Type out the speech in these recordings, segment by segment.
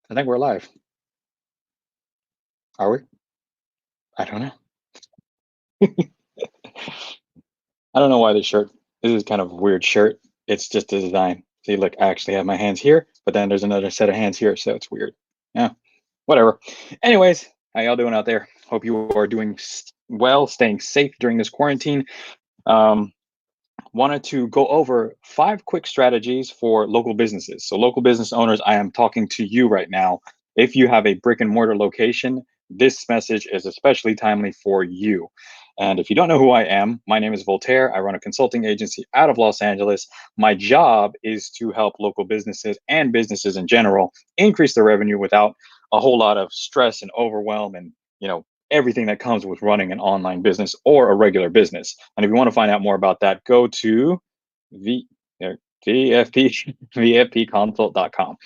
I think we're live. Are we? I don't know. I don't know why this is kind of a weird shirt. It's just a design. See, look, I actually have my hands here, but then there's another set of hands here, so it's weird. Yeah, whatever. Anyways, how y'all doing out there? Hope you are doing well, staying safe during this quarantine. Um, Wanted to go over 5 quick strategies for local businesses. So, local business owners, I am talking to you right now. If you have a brick and mortar location, this message is especially timely for you. And if you don't know who I am, my name is Voltaire. I run a consulting agency out of Los Angeles. My job is to help local businesses and businesses in general increase their revenue without a whole lot of stress and overwhelm and, everything that comes with running an online business or a regular business. And if you want to find out more about that, go to v, VFP, VFPconsult.com.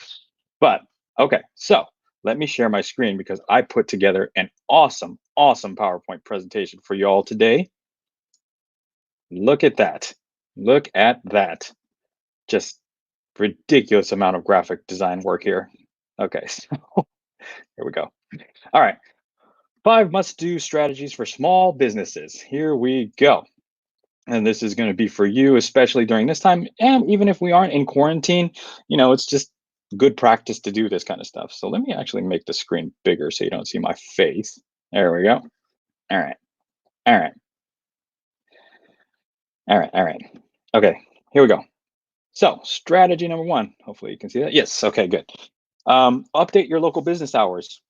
But okay, so let me share my screen because I put together an awesome, awesome PowerPoint presentation for you all today. Look at that. Look at that. Just ridiculous amount of graphic design work here. Okay, so here we go. All right. 5 must-do strategies for small businesses. Here we go. And this is going to be for you, especially during this time. And even if we aren't in quarantine, it's just good practice to do this kind of stuff. So let me actually make the screen bigger so you don't see my face. There we go. All right. All right. All right. All right. Okay. Here we go. So, strategy number one. Hopefully, you can see that. Yes. Okay. Good. Update your local business hours.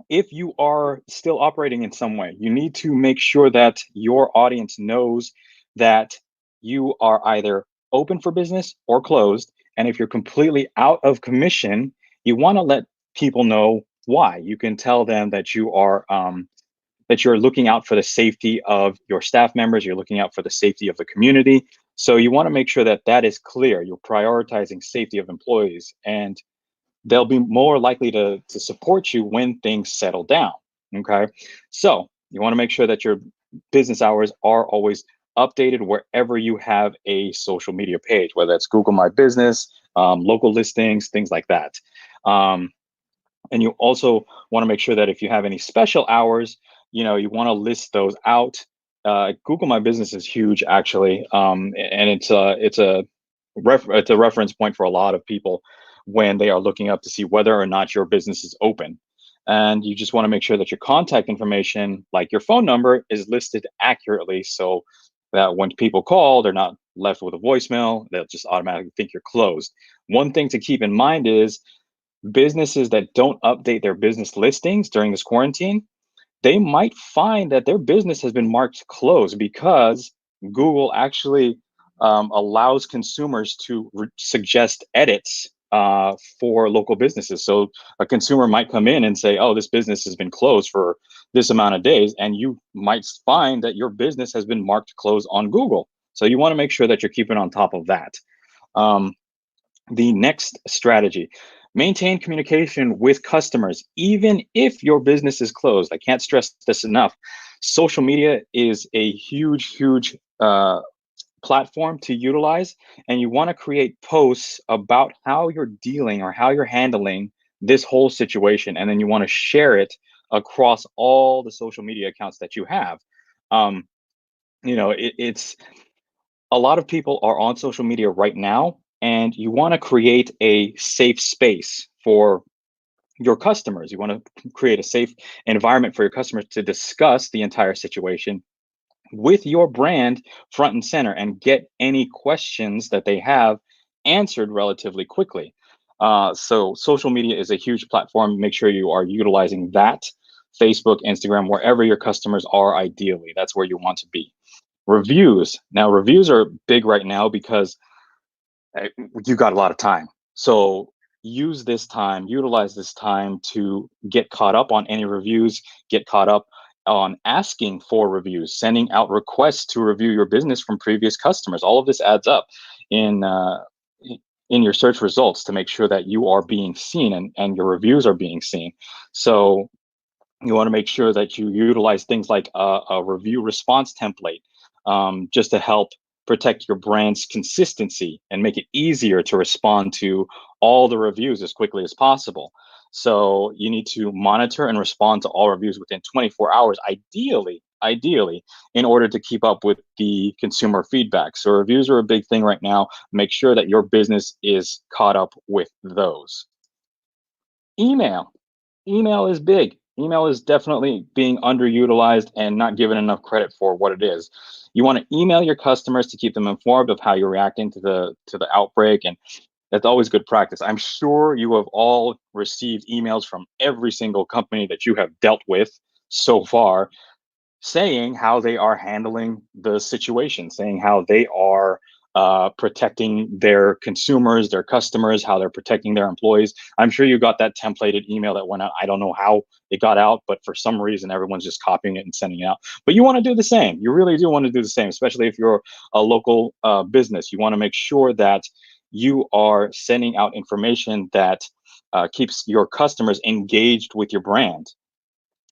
If you are still operating in some way, you need to make sure that your audience knows that you are either open for business or closed. And if you're completely out of commission, you want to let people know why. You can tell them that you're looking out for the safety of your staff members. You're looking out for the safety of the community. So you want to make sure that that is clear. You're prioritizing safety of employees, and they'll be more likely to support you when things settle down. Okay. So you want to make sure that your business hours are always updated wherever you have a social media page, whether it's Google My Business, local listings, things like that. Um, and you also want to make sure that if you have any special hours, you want to list those out. Google My Business is huge, actually, and it's a reference point for a lot of people when they are looking up to see whether or not your business is open. And you just want to make sure that your contact information, like your phone number, is listed accurately so that when people call, they're not left with a voicemail. They'll just automatically think you're closed. One thing to keep in mind is businesses that don't update their business listings during this quarantine, they might find that their business has been marked closed because Google actually allows consumers to suggest edits for local businesses. So a consumer might come in and say, "Oh, this business has been closed for this amount of days," and you might find that your business has been marked closed on Google. So you want to make sure that you're keeping on top of that. Um, the next strategy, maintain communication with customers, even if your business is closed. I can't stress this enough. Social media is a huge, huge platform to utilize, and you want to create posts about how you're dealing or how you're handling this whole situation. And then you want to share it across all the social media accounts that you have. Um, it's a lot of people are on social media right now, and you want to create a safe space for your customers. You want to create a safe environment for your customers to discuss the entire situation with your brand front and center and get any questions that they have answered relatively quickly. So, social media is a huge platform. Make sure you are utilizing that. Facebook, Instagram, wherever your customers are, ideally, that's where you want to be. Reviews. Now, reviews are big right now because uh, you got a lot of time. So utilize this time to get caught up on any reviews, get caught up on asking for reviews, sending out requests to review your business from previous customers. All of this adds up in in your search results to make sure that you are being seen and your reviews are being seen. So you want to make sure that you utilize things like a review response template, just to help protect your brand's consistency and make it easier to respond to all the reviews as quickly as possible. So you need to monitor and respond to all reviews within 24 hours, ideally, in order to keep up with the consumer feedback. So reviews are a big thing right now. Make sure that your business is caught up with those. Email. Email is big. Email is definitely being underutilized and not given enough credit for what it is. You want to email your customers to keep them informed of how you're reacting to the outbreak, and that's always good practice. I'm sure you have all received emails from every single company that you have dealt with so far, saying how they are handling the situation, saying how they are protecting their consumers, their customers, how they're protecting their employees. I'm sure you got that templated email that went out. I don't know how it got out, but for some reason, everyone's just copying it and sending it out. But you want to do the same. You really do want to do the same, especially if you're a local business. You want to make sure that you are sending out information that keeps your customers engaged with your brand.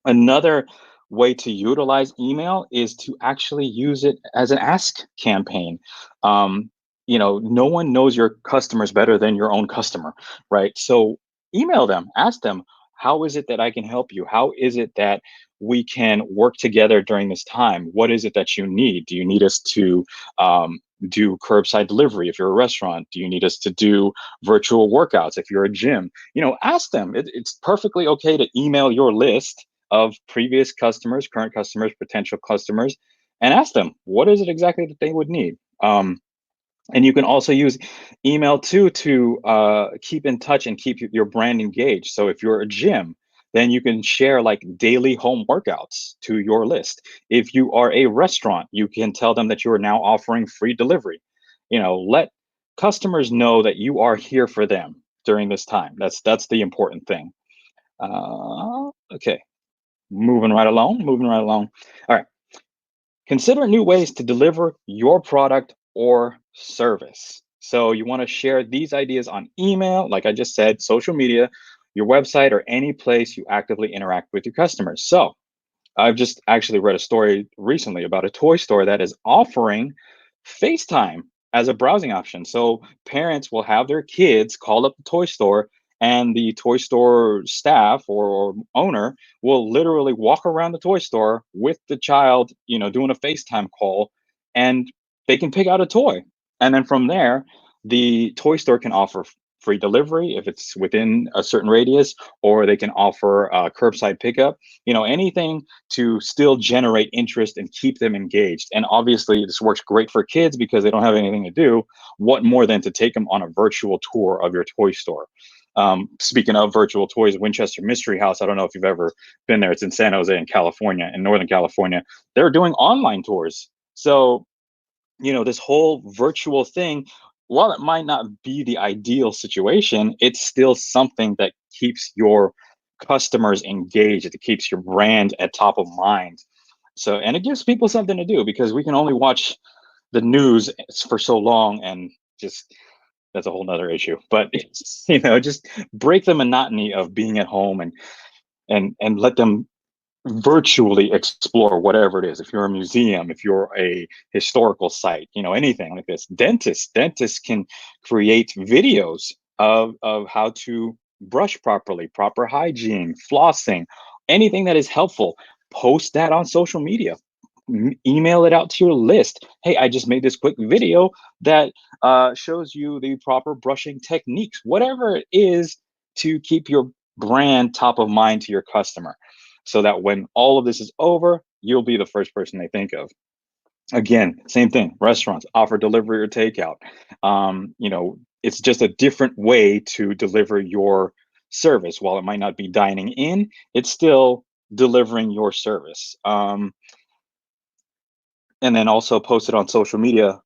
Another way to utilize email is to actually use it as an ask campaign. Um, no one knows your customers better than your own customer, right? So email them, ask them, how is it that I can help you? How is it that we can work together during this time? What is it that you need? Do you need us to do curbside delivery if you're a restaurant? Do you need us to do virtual workouts if you're a gym? Ask them. It's perfectly okay to email your list of previous customers, current customers, potential customers, and ask them what is it exactly that they would need. And you can also use email too to keep in touch and keep your brand engaged. So if you're a gym, then you can share like daily home workouts to your list. If you are a restaurant, you can tell them that you are now offering free delivery. Let customers know that you are here for them during this time. That's the important thing. Okay, moving right along. All right. Consider new ways to deliver your product or service. So you want to share these ideas on email, like I just said, social media, your website, or any place you actively interact with your customers. So I've just actually read a story recently about a toy store that is offering FaceTime as a browsing option. So parents will have their kids call up the toy store, and the toy store staff or owner will literally walk around the toy store with the child, doing a FaceTime call, and they can pick out a toy. And then from there, the toy store can offer free delivery if it's within a certain radius, or they can offer curbside pickup, anything to still generate interest and keep them engaged. And obviously, this works great for kids because they don't have anything to do. What more than to take them on a virtual tour of your toy store? Speaking of virtual toys, Winchester Mystery House, I don't know if you've ever been there. It's in San Jose in California, in Northern California. They're doing online tours. So, this whole virtual thing, while it might not be the ideal situation, it's still something that keeps your customers engaged. It keeps your brand at top of mind. So, and it gives people something to do because we can only watch the news for so long, and just that's a whole nother issue. But it's, just break the monotony of being at home, and let them virtually explore whatever it is. If you're a museum, if you're a historical site, anything like this. Dentists can create videos of how to brush properly, proper hygiene, flossing, anything that is helpful. Post that on social media. Email it out to your list. Hey, I just made this quick video that shows you the proper brushing techniques, whatever it is, to keep your brand top of mind to your customer, so that when all of this is over, you'll be the first person they think of. Again, same thing. Restaurants offer delivery or takeout. It's just a different way to deliver your service. While it might not be dining in, it's still delivering your service. And then also post it on social media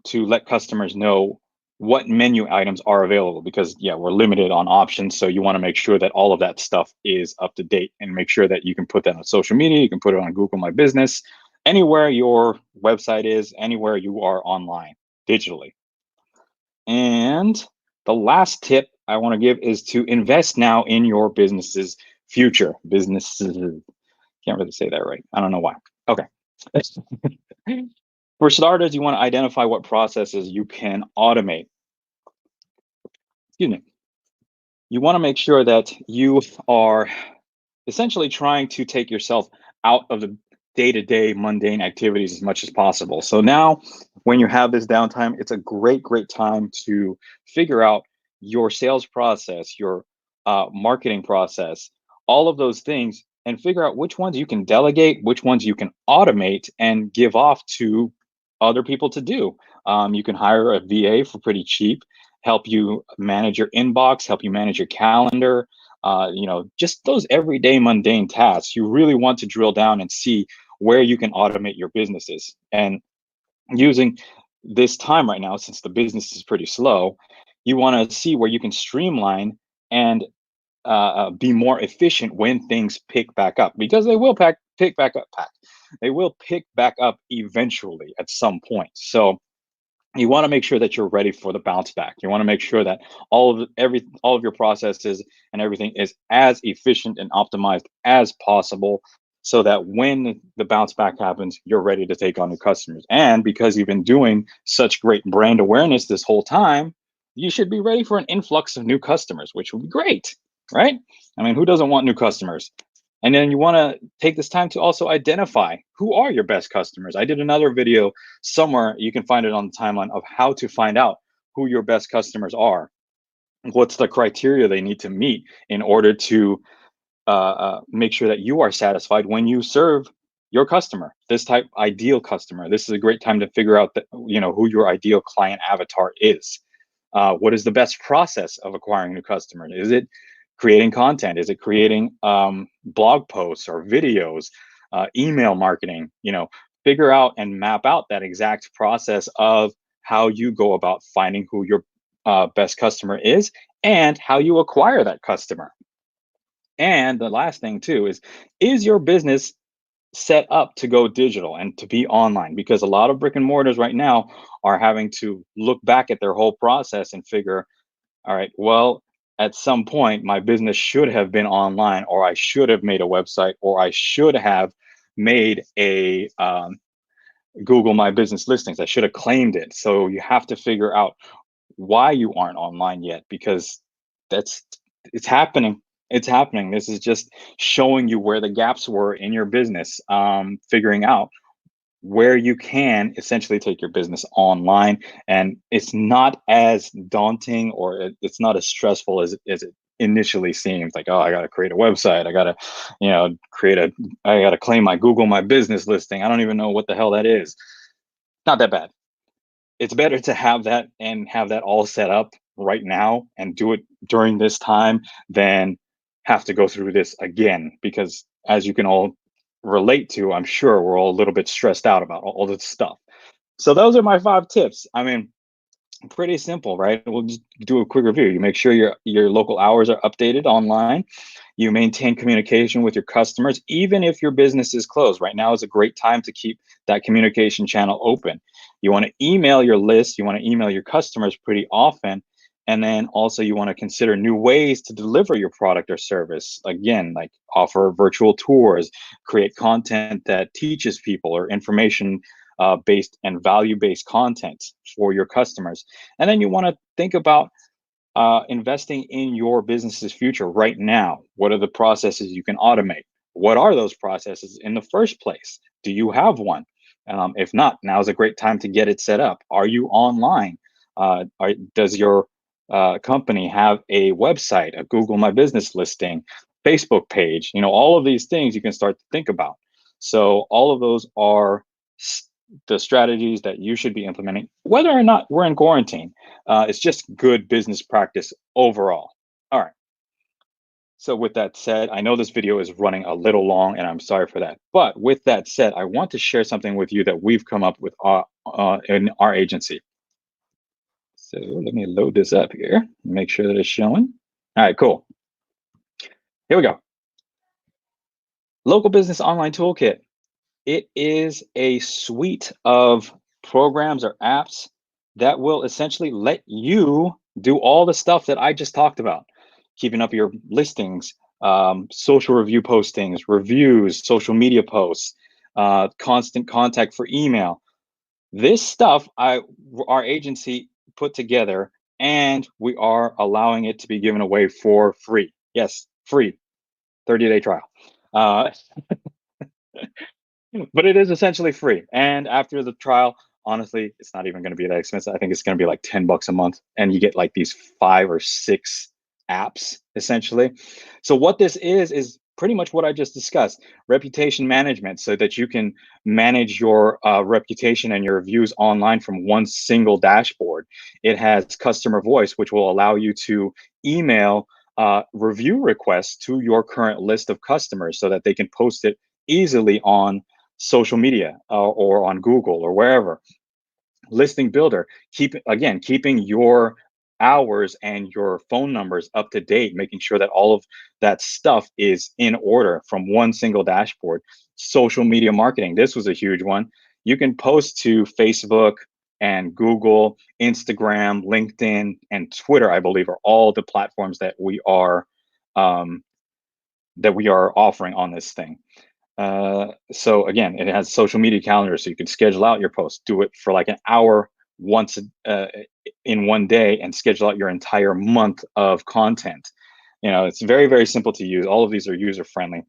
to let customers know what menu items are available, because yeah, we're limited on options. So you want to make sure that all of that stuff is up to date, and make sure that you can put that on social media. You can put it on Google My Business, anywhere your website is, anywhere you are online digitally. And the last tip I want to give is to invest now in your business's future. Businesses, can't really say that right. I don't know why. Okay. For starters, you want to identify what processes you can automate. Excuse me. you want to make sure that you are essentially trying to take yourself out of the day-to-day mundane activities as much as possible. So now when you have this downtime, it's a great time to figure out your sales process, your marketing process, all of those things, and figure out which ones you can delegate, which ones you can automate and give off to other people to do. You can hire a VA for pretty cheap, help you manage your inbox, help you manage your calendar, just those everyday mundane tasks. You really want to drill down and see where you can automate your businesses. And using this time right now, since the business is pretty slow, you want to see where you can streamline and be more efficient when things pick back up, because they will pick back up. They will pick back up eventually at some point. So you want to make sure that you're ready for the bounce back. You want to make sure that all of your processes and everything is as efficient and optimized as possible, so that when the bounce back happens, you're ready to take on new customers. And because you've been doing such great brand awareness this whole time, you should be ready for an influx of new customers, which would be great, right? I mean, who doesn't want new customers? And then you want to take this time to also identify who are your best customers. I did another video somewhere, you can find it on the timeline, of how to find out who your best customers are. What's the criteria they need to meet in order to make sure that you are satisfied when you serve your customer, this type ideal customer. This is a great time to figure out that, who your ideal client avatar is. What is the best process of acquiring new customers? Is it creating content? Is it creating blog posts or videos, email marketing? Figure out and map out that exact process of how you go about finding who your best customer is and how you acquire that customer. And the last thing too is your business set up to go digital and to be online? Because a lot of brick and mortars right now are having to look back at their whole process and figure, all right, well, at some point, my business should have been online, or I should have made a website, or I should have made a Google My Business listings. I should have claimed it. So you have to figure out why you aren't online yet, because that's it's happening. It's happening. This is just showing you where the gaps were in your business, figuring out where you can essentially take your business online. And it's not as daunting, or it's not as stressful as it initially seems. Like, oh, I got to create a website, I got to I got to claim my Google My Business listing. I don't even know what the hell that is. Not that bad. It's better to have that and have that all set up right now and do it during this time than have to go through this again, because as you can all relate to, I'm sure we're all a little bit stressed out about all this stuff. So those are my 5 tips. I mean, pretty simple, right? We'll just do a quick review. You make sure your local hours are updated online. You maintain communication with your customers, even if your business is closed. Right now is a great time to keep that communication channel open. You want to email your list, you want to email your customers pretty often. And then also you want to consider new ways to deliver your product or service. Again, like offer virtual tours, create content that teaches people, or information based and value based content for your customers. And then you want to think about investing in your business's future right now. What are the processes you can automate? What are those processes in the first place? Do you have one? If not, now is a great time to get it set up. Are you online? Does your company have a website, a Google My Business listing, Facebook page? All of these things you can start to think about. So all of those are the strategies that you should be implementing, whether or not we're in quarantine. It's just good business practice overall. All right. So with that said, I know this video is running a little long, and I'm sorry for that. But with that said, I want to share something with you that we've come up with in our agency. So let me load this up here, make sure that it's showing. All right, cool. Here we go. Local Business Online Toolkit. It is a suite of programs or apps that will essentially let you do all the stuff that I just talked about. Keeping up your listings, social review postings, reviews, social media posts, constant contact for email. This stuff our agency put together and we are allowing it to be given away for free. Yes, free 30-day trial. Uh, but it is essentially free. And after the trial, honestly, it's not even going to be that expensive. I think it's going to be like $10 a month, and you get like these 5 or 6 apps essentially. So what this is pretty much what I just discussed: reputation management, so that you can manage your reputation and your reviews online from one single dashboard. It has customer voice, which will allow you to email review requests to your current list of customers so that they can post it easily on social media or on Google or wherever. Listing Builder, keeping your hours and your phone numbers up to date, making sure that all of that stuff is in order from one single dashboard. Social media marketing, this was a huge one. You can post to Facebook and Google, Instagram, LinkedIn, and Twitter, I believe, are all the platforms um, that we are offering on this thing. So again, it has social media calendar, so you can schedule out your posts. Do it for like an hour once in one day, and schedule out your entire month of content. It's very, very simple to use. All of these are user friendly.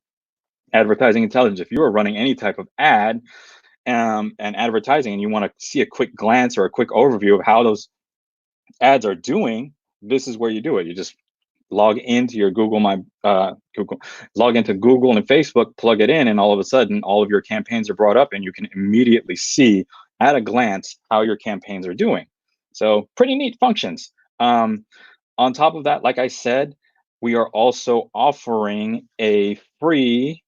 Advertising intelligence. If you are running any type of ad and advertising, and you want to see a quick glance or a quick overview of how those ads are doing, this is where you do it. You just log into your Google, log into Google and Facebook, plug it in, and all of a sudden, all of your campaigns are brought up, and you can immediately see at a glance how your campaigns are doing. So pretty neat functions. On top of that, like I said, we are also offering a free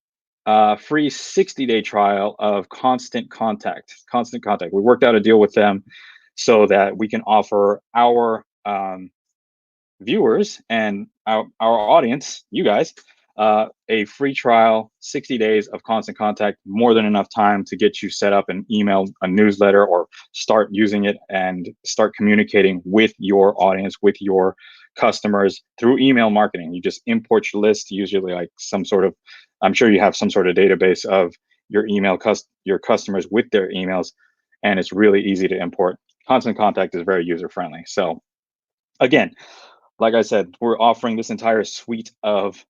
60-day trial of Constant Contact. Constant Contact. We worked out a deal with them so that we can offer our viewers and our audience, you guys, a free trial, 60 days of Constant Contact, more than enough time to get you set up an email, a newsletter, or start using it and start communicating with your audience, with your customers through email marketing. You just import your list, usually like some sort of, I'm sure you have some sort of database of your your customers with their emails, and it's really easy to import. Constant Contact is very user friendly. So again, like I said, we're offering this entire suite of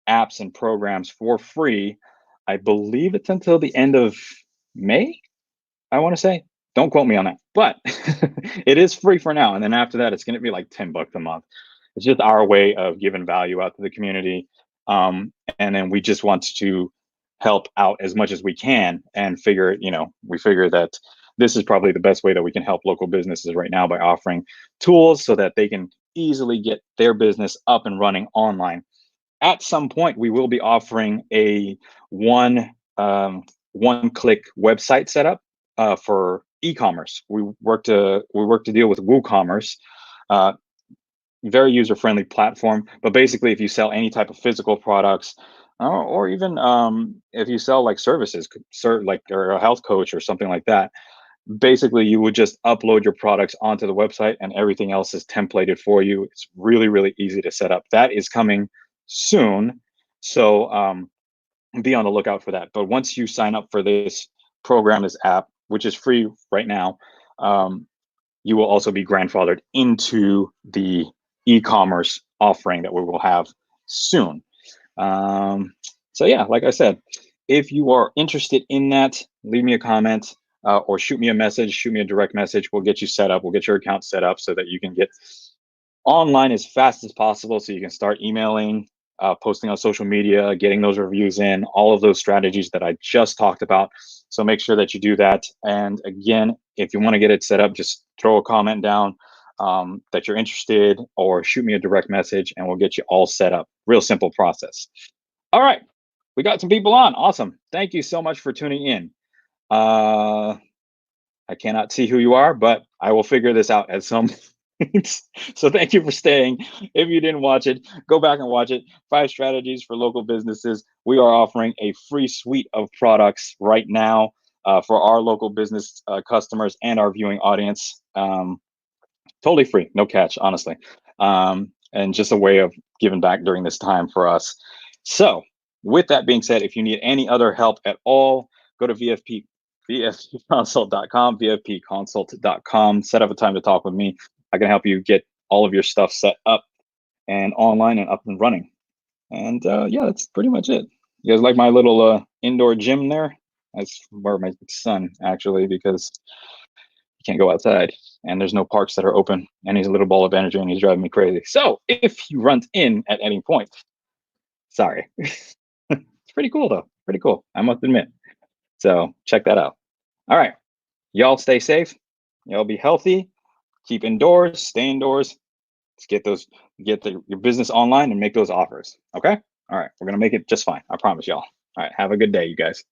apps and programs for free. I believe it's until the end of May, I want to say. Don't quote me on that, but it is free for now. And then after that, it's going to be like $10 a month. It's just our way of giving value out to the community. And then we just want to help out as much as we can, and we figure that this is probably the best way that we can help local businesses right now, by offering tools so that they can easily get their business up and running online. At some point, we will be offering a one one click website setup for e-commerce. We work to deal with WooCommerce, uh, very user friendly platform. But basically, if you sell any type of physical products, or even if you sell like services, like or a health coach or something like that, basically you would just upload your products onto the website, and everything else is templated for you. It's really, really easy to set up. That is coming soon. So be on the lookout for that. But once you sign up for this program, this app, which is free right now, um, you will also be grandfathered into the e-commerce offering that we will have soon. Um, so yeah, like I said, if you are interested in that, leave me a comment, or shoot me a message, shoot me a direct message. We'll get you set up. We'll get your account set up so that you can get online as fast as possible, so you can start emailing, posting on social media, getting those reviews in, all of those strategies that I just talked about. So make sure that you do that. And again, if you want to get it set up, just throw a comment down that you're interested, or shoot me a direct message, and we'll get you all set up. Real simple process. All right. We got some people on. Awesome. Thank you so much for tuning in. Uh, I cannot see who you are, but I will figure this out at some point. So thank you for staying. If you didn't watch it, go back and watch it. 5 strategies for local businesses. We are offering a free suite of products right now for our local business customers and our viewing audience. Totally free, no catch, honestly. And just a way of giving back during this time for us. So, with that being said, if you need any other help at all, go to vfpconsult.com, vfpconsult.com. Set up a time to talk with me. I can help you get all of your stuff set up and online and up and running. And yeah, that's pretty much it. You guys like my little indoor gym there? That's where my son actually, because he can't go outside and there's no parks that are open, and he's a little ball of energy and he's driving me crazy. So if he runs in at any point, sorry. It's pretty cool though. Pretty cool, I must admit. So check that out. All right. Y'all stay safe. Y'all be healthy. Keep indoors, stay indoors. Let's get your business online and make those offers. Okay. All right. We're going to make it just fine. I promise y'all. All right. Have a good day, you guys.